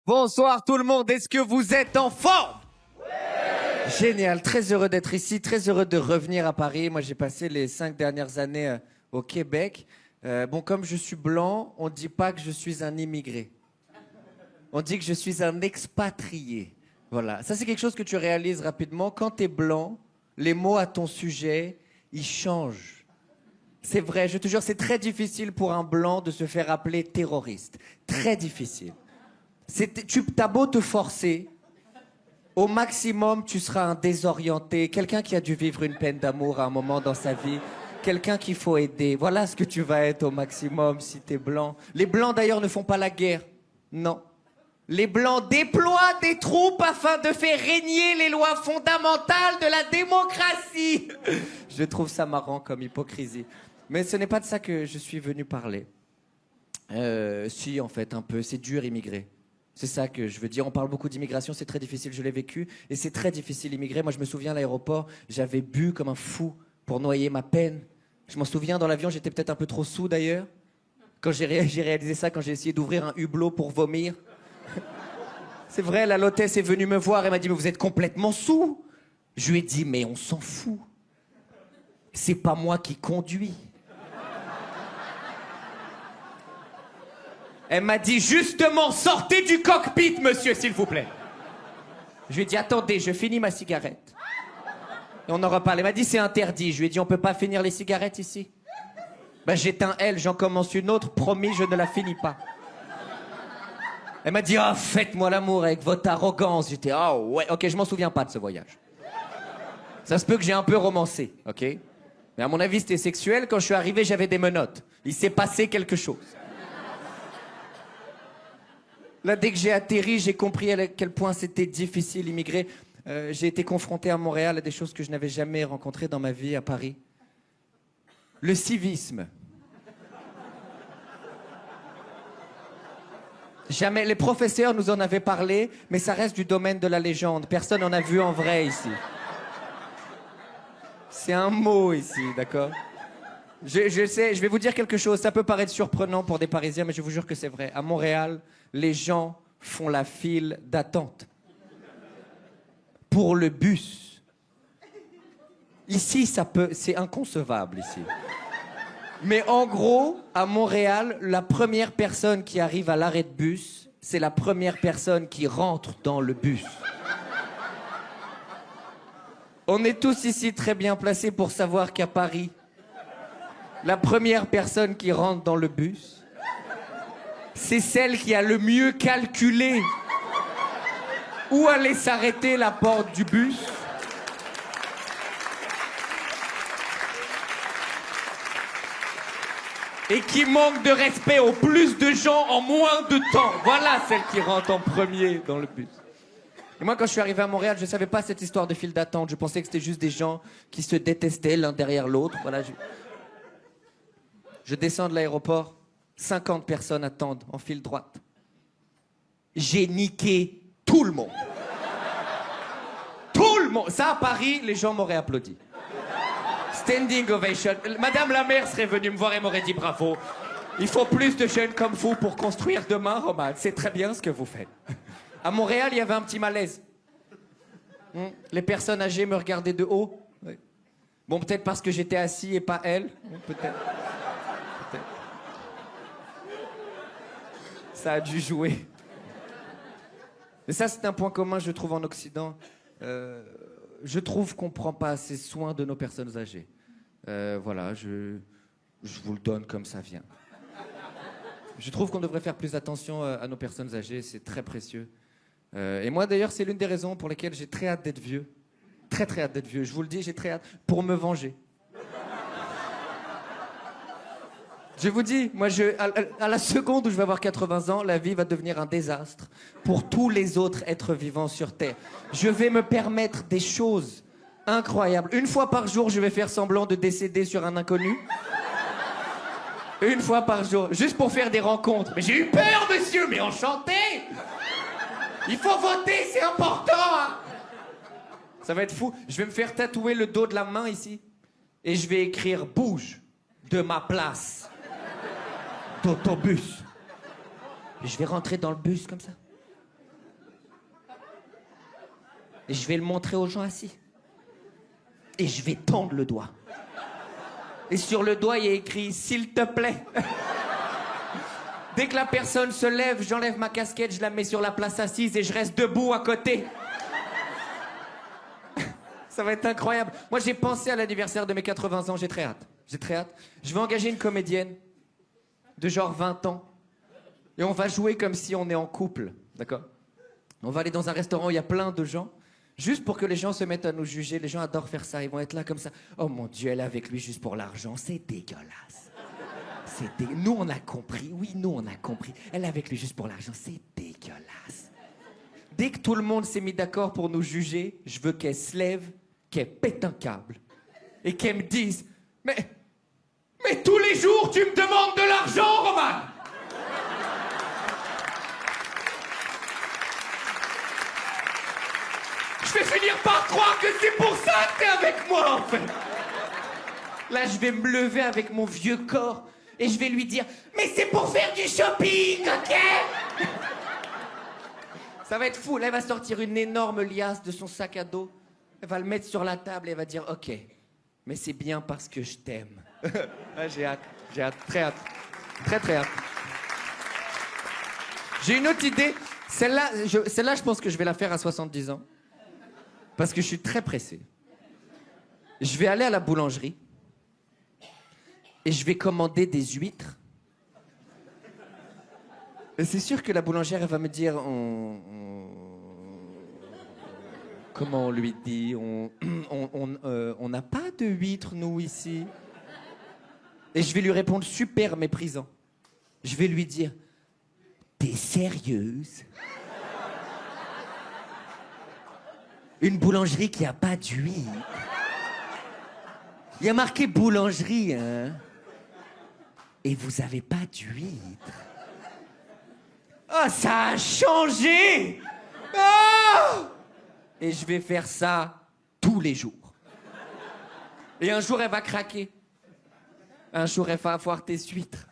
Bonsoir tout le monde, est-ce que vous êtes en forme? Génial, très heureux d'être ici, très heureux de revenir à Paris. Moi, j'ai passé les 5 dernières années au Québec. Bon, comme je suis blanc, on ne dit pas que je suis un immigré. On dit que je suis un expatrié. Voilà, ça c'est quelque chose que tu réalises rapidement. Quand tu es blanc, les mots à ton sujet, ils changent. C'est vrai, je te jure, c'est très difficile pour un blanc de se faire appeler terroriste. Très difficile. T'as beau te forcer, au maximum, tu seras un désorienté, quelqu'un qui a dû vivre une peine d'amour à un moment dans sa vie, quelqu'un qu'il faut aider. Voilà ce que tu vas être au maximum si t'es blanc. Les blancs, d'ailleurs, ne font pas la guerre. Non. Les blancs déploient des troupes afin de faire régner les lois fondamentales de la démocratie. Je trouve ça marrant comme hypocrisie. Mais ce n'est pas de ça que je suis venu parler. Si, en fait, un peu. C'est dur, immigrer. C'est ça que je veux dire. On parle beaucoup d'immigration, c'est très difficile, je l'ai vécu. Et c'est très difficile immigrer. Moi, je me souviens à l'aéroport, j'avais bu comme un fou pour noyer ma peine. Je m'en souviens, dans l'avion, j'étais peut-être un peu trop saoul d'ailleurs. Quand j'ai réalisé ça, quand j'ai essayé d'ouvrir un hublot pour vomir. C'est vrai, la l'hôtesse est venue me voir et m'a dit « Mais vous êtes complètement saoul !» Je lui ai dit « Mais on s'en fout. C'est pas moi qui conduis. » Elle m'a dit « Justement, sortez du cockpit, monsieur, s'il vous plaît. » Je lui ai dit « Attendez, je finis ma cigarette. » Et on en reparle. Elle m'a dit « C'est interdit. » Je lui ai dit « On peut pas finir les cigarettes ici ?» Ben, j'éteins elle, j'en commence une autre. Promis, je ne la finis pas. Elle m'a dit « Ah, faites-moi l'amour avec votre arrogance. » J'étais « Ah ouais, ok, je m'en souviens pas de ce voyage. Ça se peut que j'ai un peu romancé, ok? Mais à mon avis, c'était sexuel. Quand je suis arrivé, j'avais des menottes. Il s'est passé quelque chose. Là, dès que j'ai atterri, j'ai compris à quel point c'était difficile immigrer. J'ai été confronté à Montréal à des choses que je n'avais jamais rencontrées dans ma vie à Paris. Le civisme. Jamais. Les professeurs nous en avaient parlé, mais ça reste du domaine de la légende. Personne n'en a vu en vrai ici. C'est un mot ici, d'accord? Je sais, je vais vous dire quelque chose. Ça peut paraître surprenant pour des Parisiens, mais je vous jure que c'est vrai. À Montréal, les gens font la file d'attente pour le bus. Ici, c'est inconcevable ici. Mais en gros, à Montréal, la première personne qui arrive à l'arrêt de bus, c'est la première personne qui rentre dans le bus. On est tous ici très bien placés pour savoir qu'à Paris, la première personne qui rentre dans le bus, c'est celle qui a le mieux calculé où allait s'arrêter la porte du bus. Et qui manque de respect au plus de gens en moins de temps. Voilà celle qui rentre en premier dans le bus. Et moi, quand je suis arrivé à Montréal, je ne savais pas cette histoire de file d'attente. Je pensais que c'était juste des gens qui se détestaient l'un derrière l'autre. Voilà, je descends de l'aéroport, 50 personnes attendent en file droite. J'ai niqué tout le monde. Tout le monde. Ça, à Paris, les gens m'auraient applaudi. Standing ovation. Madame la maire serait venue me voir et m'aurait dit bravo. Il faut plus de jeunes comme vous pour construire demain, Roman. C'est très bien ce que vous faites. À Montréal, il y avait un petit malaise. Les personnes âgées me regardaient de haut. Oui. Bon, peut-être parce que j'étais assis et pas elle. Peut-être. Ça a dû jouer. Mais ça, c'est un point commun, je trouve, en Occident. Je trouve qu'on ne prend pas assez soin de nos personnes âgées. Voilà, je vous le donne comme ça vient. Je trouve qu'on devrait faire plus attention à nos personnes âgées, c'est très précieux. Et moi, d'ailleurs, c'est l'une des raisons pour lesquelles j'ai très hâte d'être vieux. Très, très hâte d'être vieux. Je vous le dis, j'ai très hâte pour me venger. Je vous dis, moi, à la seconde où je vais avoir 80 ans, la vie va devenir un désastre pour tous les autres êtres vivants sur Terre. Je vais me permettre des choses incroyables. Une fois par jour, je vais faire semblant de décéder sur un inconnu. Une fois par jour, juste pour faire des rencontres. Mais j'ai eu peur, monsieur, mais enchanté. Il faut voter, c'est important, hein. Ça va être fou. Je vais me faire tatouer le dos de la main ici. Et je vais écrire « Bouge de ma place d'autobus ». Puis je vais rentrer dans le bus comme ça. Et je vais le montrer aux gens assis. Et je vais tendre le doigt. Et sur le doigt, il y a écrit « S'il te plaît ». Dès que la personne se lève, j'enlève ma casquette, je la mets sur la place assise et je reste debout à côté. Ça va être incroyable. Moi, j'ai pensé à l'anniversaire de mes 80 ans, j'ai très hâte. J'ai très hâte. Je vais engager une comédienne de genre 20 ans. Et on va jouer comme si on est en couple, d'accord? On va aller dans un restaurant où il y a plein de gens, juste pour que les gens se mettent à nous juger. Les gens adorent faire ça, ils vont être là comme ça. Oh mon Dieu, elle est avec lui juste pour l'argent, c'est dégueulasse. Nous, on a compris. Oui, nous, on a compris. Elle est avec lui juste pour l'argent, c'est dégueulasse. Dès que tout le monde s'est mis d'accord pour nous juger, je veux qu'elle se lève, qu'elle pète un câble et qu'elle me dise « Mais tous les jours, tu me demandes de l'argent, Roman !» Je vais finir par croire que c'est pour ça que t'es avec moi, en fait. Là, je vais me lever avec mon vieux corps et je vais lui dire « Mais c'est pour faire du shopping, ok ?» Ça va être fou. Là, elle va sortir une énorme liasse de son sac à dos. Elle va le mettre sur la table et elle va dire « Ok, mais c'est bien parce que je t'aime. » Ah, j'ai hâte, très hâte. Très, très hâte. J'ai une autre idée. Celle-là, je pense que je vais la faire à 70 ans. Parce que je suis très pressé. Je vais aller à la boulangerie et je vais commander des huîtres. Et c'est sûr que la boulangère, elle va me dire... Comment on lui dit? On n'a pas de huîtres, nous, ici. Et je vais lui répondre super méprisant. Je vais lui dire... T'es sérieuse? Une boulangerie qui a pas d'huîtres. Il y a marqué boulangerie, hein? Et vous avez pas d'huîtres. Oh, ça a changé! Oh! Et je vais faire ça tous les jours. Et un jour, elle va craquer. Un jour, elle va avoir tes huîtres.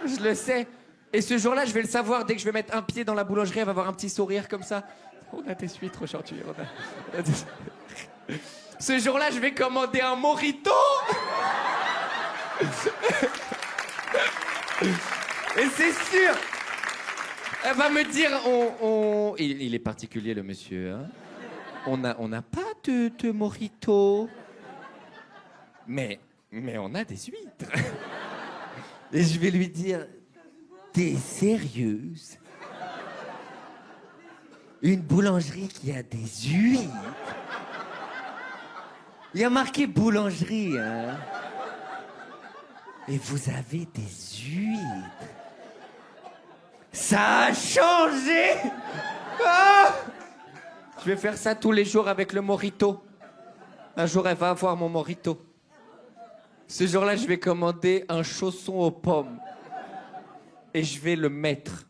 Je le sais. Et ce jour-là, je vais le savoir. Dès que je vais mettre un pied dans la boulangerie, elle va avoir un petit sourire comme ça. On a tes huîtres aujourd'hui. Ce jour-là, je vais commander un mojito. Et c'est sûr. Elle va me dire, il est particulier le monsieur, hein. On n'a pas de mojito. Mais on a des huîtres. Et je vais lui dire, t'es sérieuse? Une boulangerie qui a des huîtres? Il y a marqué boulangerie, hein? Et vous avez des huîtres? Ça a changé! Ah! Je vais faire ça tous les jours avec le mojito. Un jour, elle va avoir mon mojito. Ce jour-là, je vais commander un chausson aux pommes. Et je vais le mettre.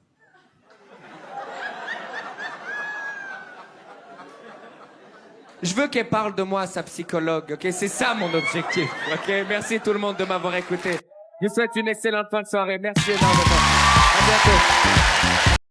Je veux qu'elle parle de moi à sa psychologue, ok? C'est ça mon objectif, ok? Merci tout le monde de m'avoir écouté. Je vous souhaite une excellente fin de soirée. Merci énormément. À bientôt.